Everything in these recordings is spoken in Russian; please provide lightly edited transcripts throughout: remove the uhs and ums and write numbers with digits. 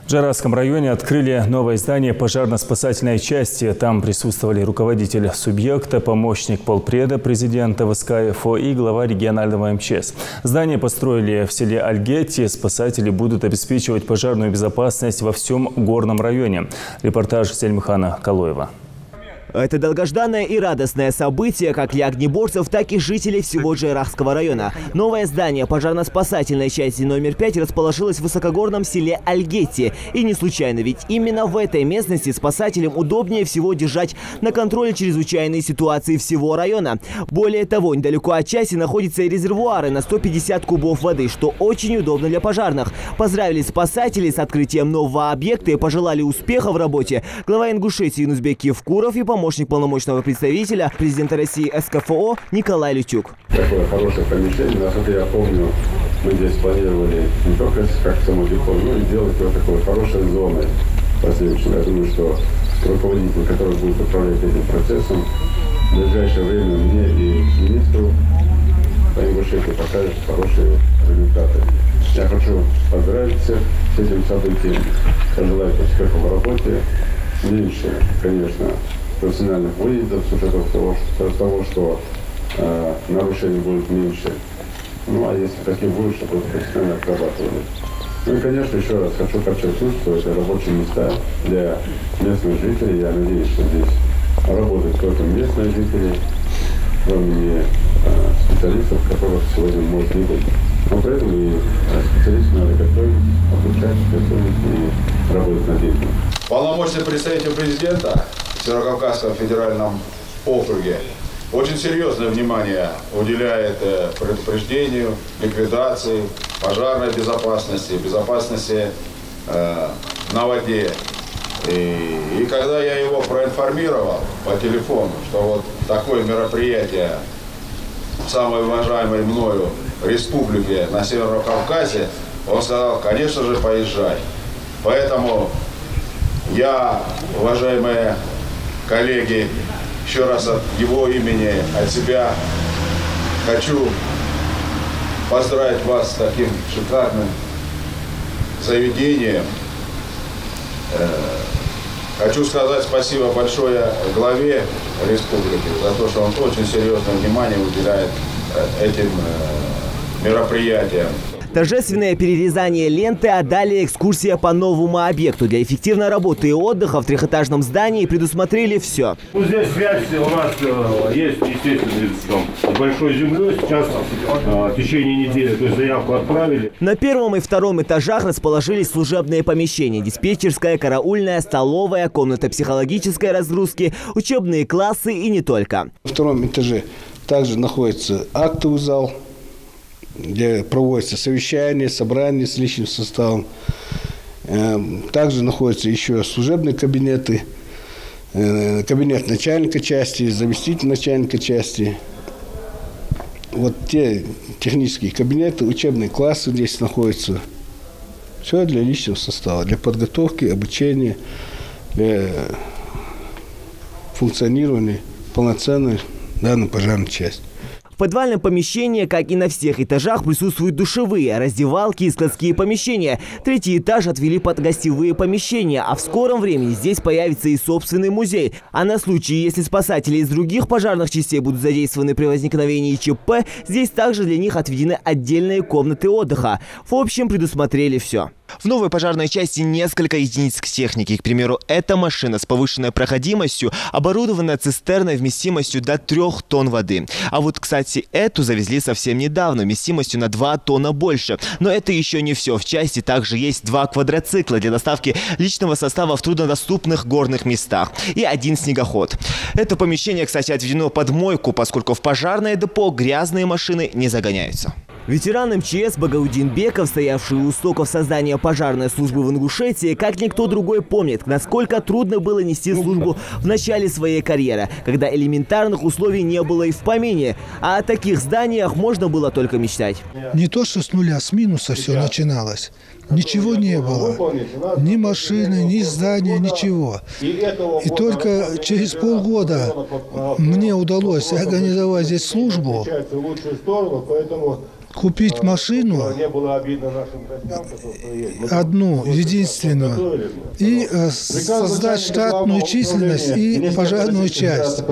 В Джаразском районе открыли новое здание пожарно-спасательной части. Там присутствовали руководитель субъекта, помощник полпреда президента ВСК ФО и глава регионального МЧС. Здание построили в селе Альгетти. Спасатели будут обеспечивать пожарную безопасность во всем горном районе. Репортаж Сельмихана Калоева. Это долгожданное и радостное событие как для огнеборцев, так и жителей всего Джаразского района. Новое здание пожарно-спасательной части номер 5 расположилось в высокогорном селе Альгетти. И не случайно, ведь именно в этой местности спасателям удобнее всего держать на контроле чрезвычайные ситуации всего района. Более того, недалеко от части находятся резервуары на 150 кубов воды, что очень удобно для пожарных. Поздравили спасателей с открытием нового объекта и пожелали успеха в работе глава Ингушетии Юнусбек Евкуров и помощник полномочного представителя президента России СКФО Николай Лютюк. Такое хорошее помещение. Насколько я помню, мы здесь планировали не только как самодепон, но и делать вот такой хорошей зоной последующей. Я думаю, что руководитель, который будет управлять этим процессом, в ближайшее время мне и министру по Ингушетии покажет хорошие результаты. Я хочу поздравить всех с этим событием, пожелать успехов в работе, меньше, конечно, профессиональных выездов, с учетом того, что нарушений будет меньше. Ну, а если такие будут, чтобы профессионально отрабатывали. Ну и, конечно, еще раз хочу подчеркнуть, что это рабочие места для местных жителей. Я надеюсь, что здесь работают только местные жители, кроме не специалистов, которых сегодня может не быть. Но при этом и специалистов надо готовить, обучать, готовить и работать над этим. Полномочный представитель президента в Северокавказском федеральном округе очень серьезное внимание уделяет предупреждению, ликвидации, пожарной безопасности, безопасности на воде. И когда я его проинформировал по телефону, что вот такое мероприятие в самой уважаемой мною республике на Северном Кавказе, он сказал, конечно же, поезжай. Поэтому я, уважаемые коллеги, еще раз от его имени, от себя хочу поздравить вас с таким шикарным заведением. Хочу сказать спасибо большое главе республики за то, что он очень серьезное внимание уделяет этим мероприятиям. Торжественное перерезание ленты, а далее экскурсия по новому объекту. Для эффективной работы и отдыха в трехэтажном здании предусмотрели все. Ну, здесь связь у нас есть, естественно, с большой землей. Сейчас в течение недели, то есть заявку отправили. На первом и втором этажах расположились служебные помещения. Диспетчерская, караульная, столовая, комната психологической разгрузки, учебные классы и не только. На втором этаже также находится актовый зал, где проводятся совещания, собрания с личным составом. Также находятся еще служебные кабинеты, кабинет начальника части, заместитель начальника части. Вот те технические кабинеты, учебные классы здесь находятся. Все для личного состава, для подготовки, обучения, для функционирования полноценной данной пожарной части. В подвальном помещении, как и на всех этажах, присутствуют душевые, раздевалки и складские помещения. Третий этаж отвели под гостевые помещения, а в скором времени здесь появится и собственный музей. А на случай, если спасатели из других пожарных частей будут задействованы при возникновении ЧП, здесь также для них отведены отдельные комнаты отдыха. В общем, предусмотрели все. В новой пожарной части несколько единиц техники. К примеру, эта машина с повышенной проходимостью, оборудованная цистерной вместимостью до 3 тонн воды. А вот, кстати, эту завезли совсем недавно, вместимостью на 2 тонна больше. Но это еще не все. В части также есть 2 квадроцикла для доставки личного состава в труднодоступных горных местах и 1 снегоход. Это помещение, кстати, отведено под мойку, поскольку в пожарное депо грязные машины не загоняются. Ветеран МЧС Багаудин Беков, стоявший у истоков создания пожарной службы в Ингушетии, как никто другой помнит, насколько трудно было нести службу в начале своей карьеры, когда элементарных условий не было и в помине. А о таких зданиях можно было только мечтать. Не то, что с нуля, с минуса все начиналось. Ничего не было. Ни машины, ни здания, ничего. И только через полгода мне удалось организовать здесь службу. купить машину, одну, единственную, и создать штатную численность и пожарную часть.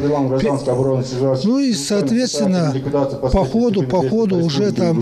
Ну и, соответственно, по ходу уже там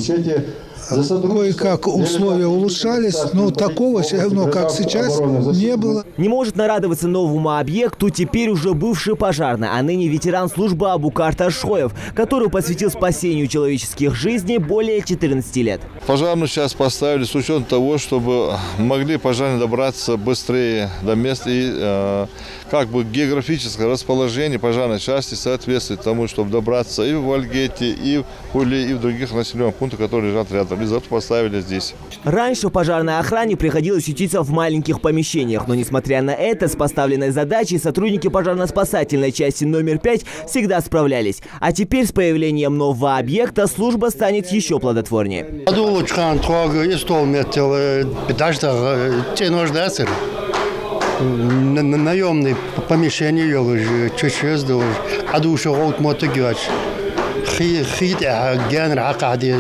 кое-как условия улучшались, но такого все равно, как сейчас, не было. Не может нарадоваться новому объекту теперь уже бывший пожарный, а ныне ветеран службы Абукар Ташхоев, который посвятил спасению человеческих жизней более 14 лет. Пожарную часть поставили с учетом того, чтобы могли пожарные добраться быстрее до места и как бы географическое расположение пожарной части соответствует тому, чтобы добраться и в Альгете, и в Хули, и в других населенных пунктах, которые лежат рядом. И зато поставили здесь. Раньше в пожарной охране приходилось ютиться в маленьких помещениях, но несмотря на это, с поставленной задачей сотрудники пожарно-спасательной части номер 5 всегда справлялись. А теперь с появлением нового объекта служба станет еще плодотворнее. Наемные помещения, чуть-чуть, а душа вот мотогёч, хит, генер, акадия,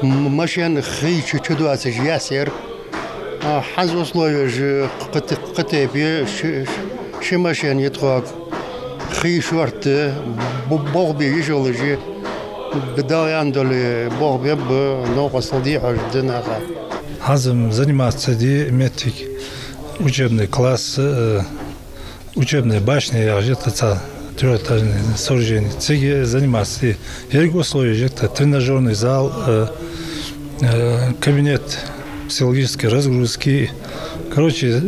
машин, хит, чуть-чуть, ясер, хаз условия же, катепи, шимашин, етрак, хит, шварты, бог бежал же, бедаяндали, бог беб, но посади аж денаха. Азом заниматься метик. Учебный класс, учебная башня, где-то трехэтажное сооружение. Цеги заниматься. И условия, это тренажерный зал, кабинет психологической разгрузки. Короче,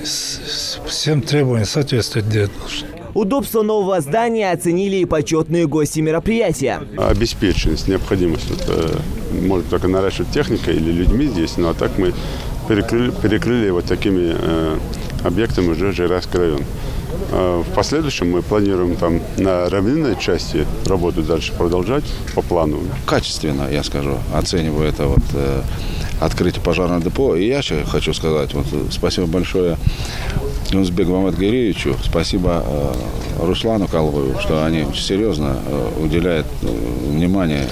всем требованиям соответствует делать должен. Удобство нового здания оценили и почетные гости мероприятия. Обеспеченность, необходимость. Это может только наращивать техникой или людьми здесь, но так мы перекрыли вот такими объектами уже Жирайский район. В последующем мы планируем там на равнинной части работу дальше продолжать по плану. Качественно, я скажу, оцениваю это вот открытие пожарного депо. И я хочу сказать, вот, спасибо большое Юнусбеку Мамедгариевичу, спасибо Руслану Калвоеву, что они серьезно уделяют внимание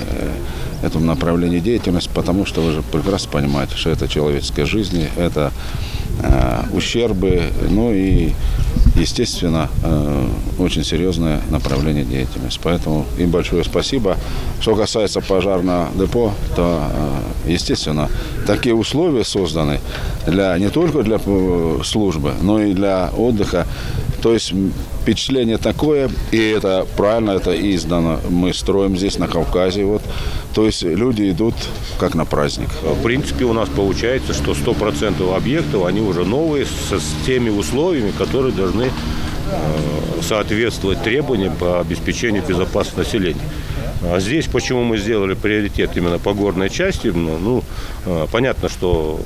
этому направлению деятельности, потому что вы же прекрасно понимаете, что это человеческие жизни, это ущербы, ну и, естественно, очень серьезное направление деятельности. Поэтому им большое спасибо. Что касается пожарного депо, то, естественно, такие условия созданы не только для службы, но и для отдыха. То есть впечатление такое, и это правильно, это издано. Мы строим здесь на Кавказе. Вот. То есть люди идут как на праздник. В принципе, у нас получается, что 100% объектов, они уже новые, с теми условиями, которые должны соответствовать требованиям по обеспечению безопасности населения. А здесь почему мы сделали приоритет именно по горной части? Ну, понятно, что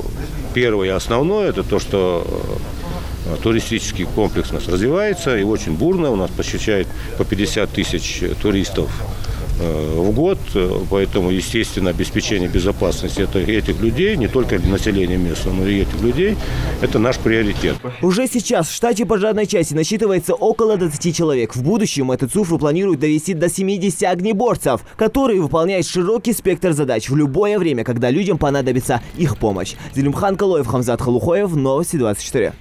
первое и основное – это то, что туристический комплекс у нас развивается и очень бурно. У нас посещает по 50 тысяч туристов в год. Поэтому, естественно, обеспечение безопасности этих людей, не только населения местного, но и этих людей, это наш приоритет. Уже сейчас в штате пожарной части насчитывается около 20 человек. В будущем эту цифру планируют довести до 70 огнеборцев, которые выполняют широкий спектр задач в любое время, когда людям понадобится их помощь. Зелимхан Калоев, Хамзат Халухоев, Новости 24.